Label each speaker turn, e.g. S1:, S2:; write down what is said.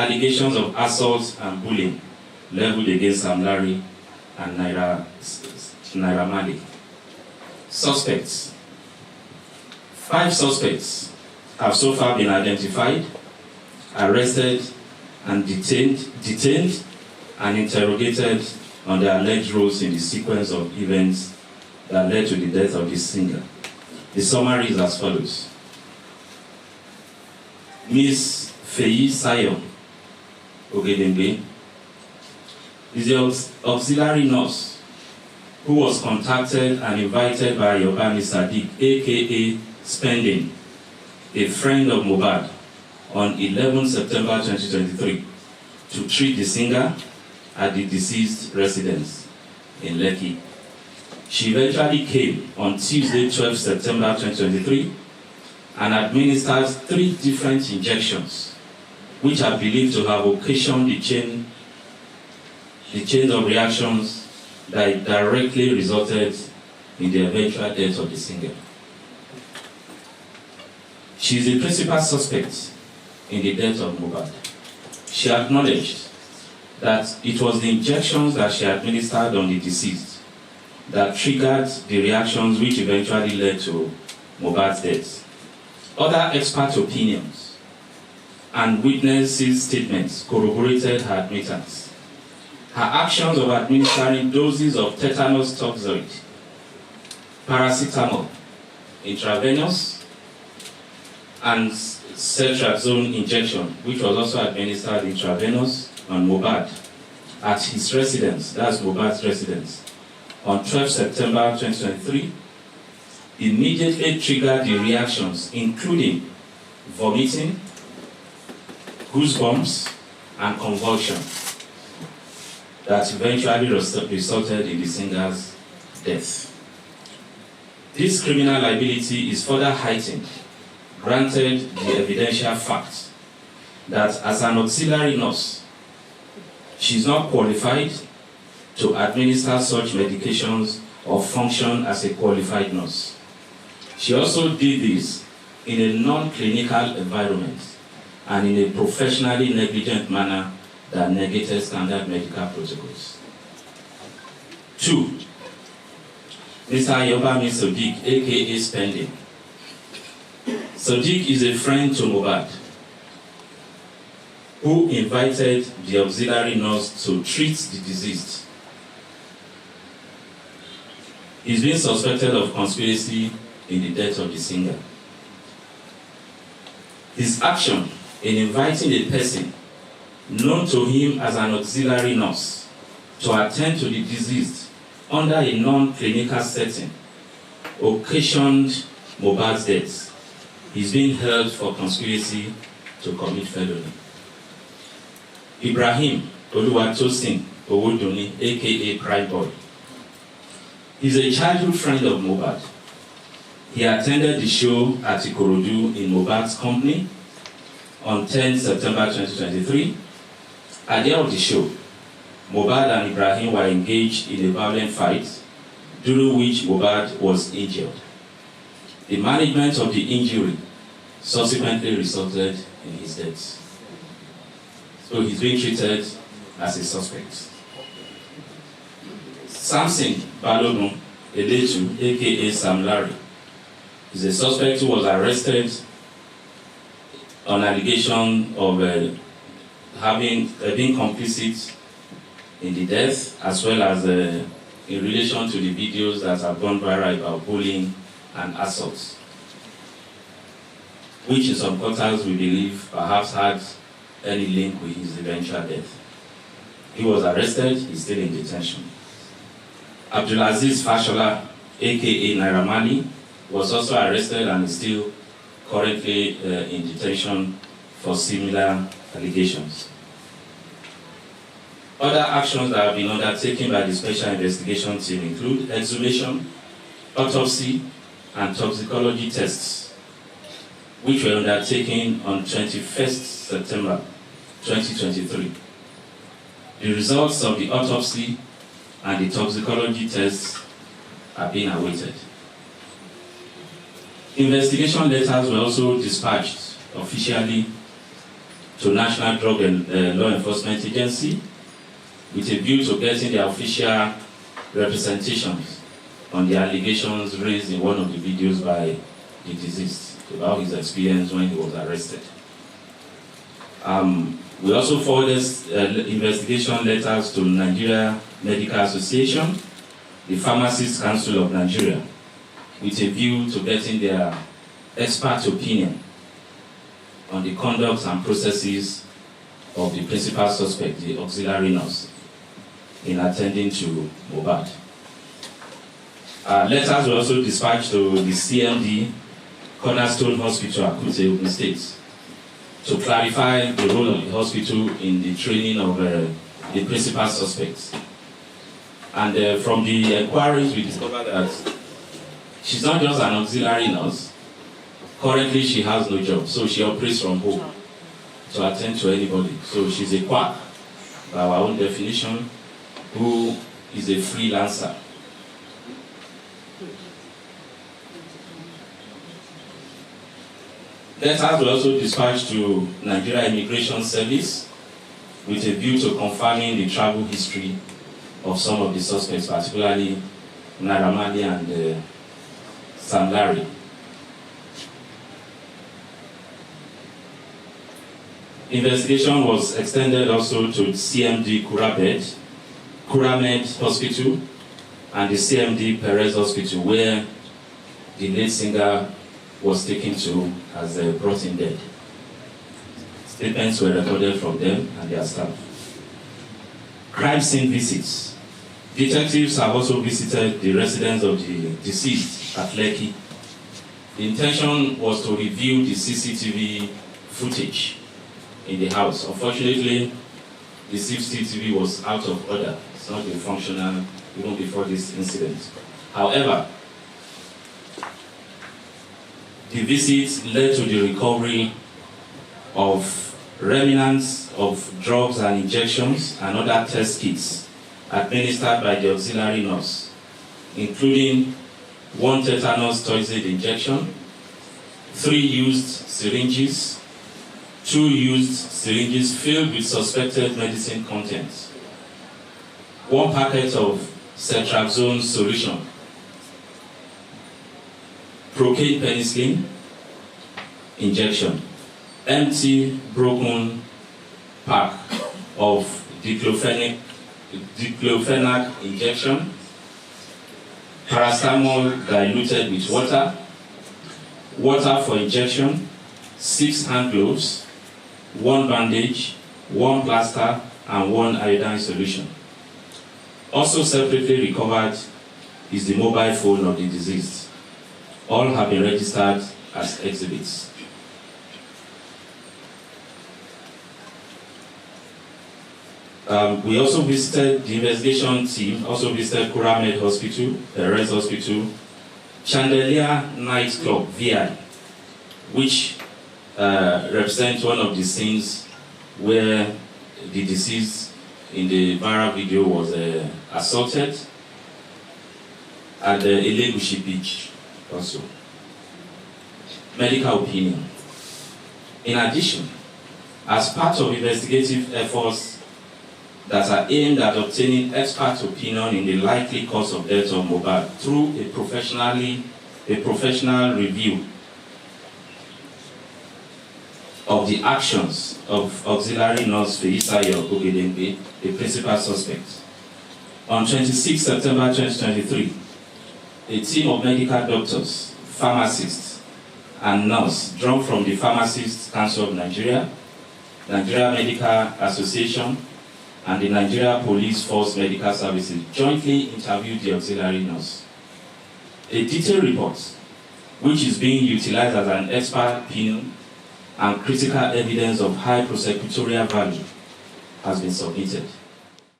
S1: allegations of assault and bullying leveled against Sam Larry and Naira Marley. Suspects. 5 suspects have so far been identified, arrested, and detained and interrogated on their alleged roles in the sequence of events that led to the death of the singer. The summary is as follows. Ms. Feyi Sayo Ogedengbe is the auxiliary nurse who was contacted and invited by Yobami Sadiq, aka Spending, a friend of Mohbad, on 11 September 2023 to treat the singer at the deceased residence in Lekki. She eventually came on Tuesday, 12 September 2023 and administered 3 different injections, which are believed to have occasioned the chain of reactions that directly resulted in the eventual death of the singer. She is the principal suspect in the death of Mohbad. She acknowledged that it was the injections that she administered on the deceased that triggered the reactions which eventually led to Mohbad's death. Other expert opinions and witnesses' statements corroborated her admittance. Her actions of administering doses of tetanus toxoid, paracetamol, intravenous, and cetrazone injection, which was also administered intravenous on Mohbad at his residence, that's Mohbad's residence, on 12 September 2023, immediately triggered the reactions, including vomiting, goosebumps, and convulsion, that eventually resulted in the singer's death. This criminal liability is further heightened, granted the evidential fact that as an auxiliary nurse, she is not qualified to administer such medications or function as a qualified nurse. She also did this in a non-clinical environment and in a professionally negligent manner that negated standard medical protocols. 2. Mr. Yobami Sadiq, aka Spending. Sadiq is a friend to Mohbad who invited the auxiliary nurse to treat the deceased. He is being suspected of conspiracy in the death of the singer. His action in inviting a person known to him as an auxiliary nurse to attend to the deceased under a non-clinical setting occasioned Mohbad's death. He is being held for conspiracy to commit felony. Ibrahim Oluwatosin Owoduni, aka Pride Boy, is a childhood friend of Mohbad. He attended the show at Ikorodu in Mohbad's company on 10 September 2023. At the end of the show, Mohbad and Ibrahim were engaged in a violent fight, during which Mohbad was injured. The management of the injury subsequently resulted in his death. So he's being treated as a suspect. Samson Balogun Eletu, aka Sam Larry, is a suspect who was arrested on allegation of being complicit in the death, as well as in relation to the videos that have gone viral about bullying and assault, which in some quarters we believe perhaps had any link with his eventual death. He was arrested, he's still in detention. Abdulaziz Fashola, aka Naira Marley, was also arrested and is still currently in detention for similar allegations. Other actions that have been undertaken by the Special Investigation Team include exhumation, autopsy, and toxicology tests, which were undertaken on 21st September 2023. The results of the autopsy and the toxicology tests are being awaited. Investigation letters were also dispatched officially to National Drug and Law Enforcement Agency with a view to getting their official representations on the allegations raised in one of the videos by the deceased about his experience when he was arrested. We also forwarded investigation letters to Nigeria Medical Association, the Pharmacists Council of Nigeria, with a view to getting their expert opinion on the conduct and processes of the principal suspect, the auxiliary nurse, in attending to Mohbad. Letters were also dispatched to the CMD, Cornerstone Hospital, Akute, Ogun State, to clarify the role of the hospital in the training of the principal suspects. And from the inquiries, we discovered that she's not just an auxiliary nurse. Currently, she has no job, so she operates from home to attend to anybody. So she's a quack, by our own definition, who is a freelancer. Letters were also dispatched to Nigeria Immigration Service with a view to confirming the travel history of some of the suspects, particularly Naramali and Sam Larry. Investigation was extended also to CMD Kuramed Hospital and the CMD Perez Hospital, where the late singer was taken to as brought in dead. Statements were recorded from them and their staff. Crime scene visits. Detectives have also visited the residence of the deceased at Lekki. The intention was to review the CCTV footage in the house. Unfortunately, the CCTV was out of order. It's not been functional even before this incident. However, the visit led to the recovery of remnants of drugs and injections and other test kits administered by the auxiliary nurse, including 1 tetanus toxoid injection, 3 used syringes, 2 used syringes filled with suspected medicine contents, 1 packet of ceftriaxone solution, procaine penicillin injection, empty broken pack of diclofenac injection, paracetamol diluted with water, water for injection, 6 hand gloves, 1 bandage, 1 plaster, and 1 iodine solution. Also separately recovered is the mobile phone of the deceased. All have been registered as exhibits. We also visited, the investigation team also visited Kuramed Hospital, Perez Hospital, Chandelier Nightclub, VI, which represents one of the scenes where the deceased in the viral video was assaulted at the Elegushi Beach also. Medical opinion. In addition, as part of investigative efforts that are aimed at obtaining expert opinion in the likely cause of death of Mohbad through a professional review of the actions of auxiliary nurse Feyisayo Ogedengbe, the principal suspect. On 26 September 2023, a team of medical doctors, pharmacists, and nurses drawn from the Pharmacists Council of Nigeria, Nigeria Medical Association, and the Nigeria Police Force Medical Services jointly interviewed the auxiliary nurse. A detailed report, which is being utilized as an expert opinion and critical evidence of high prosecutorial value, has been submitted.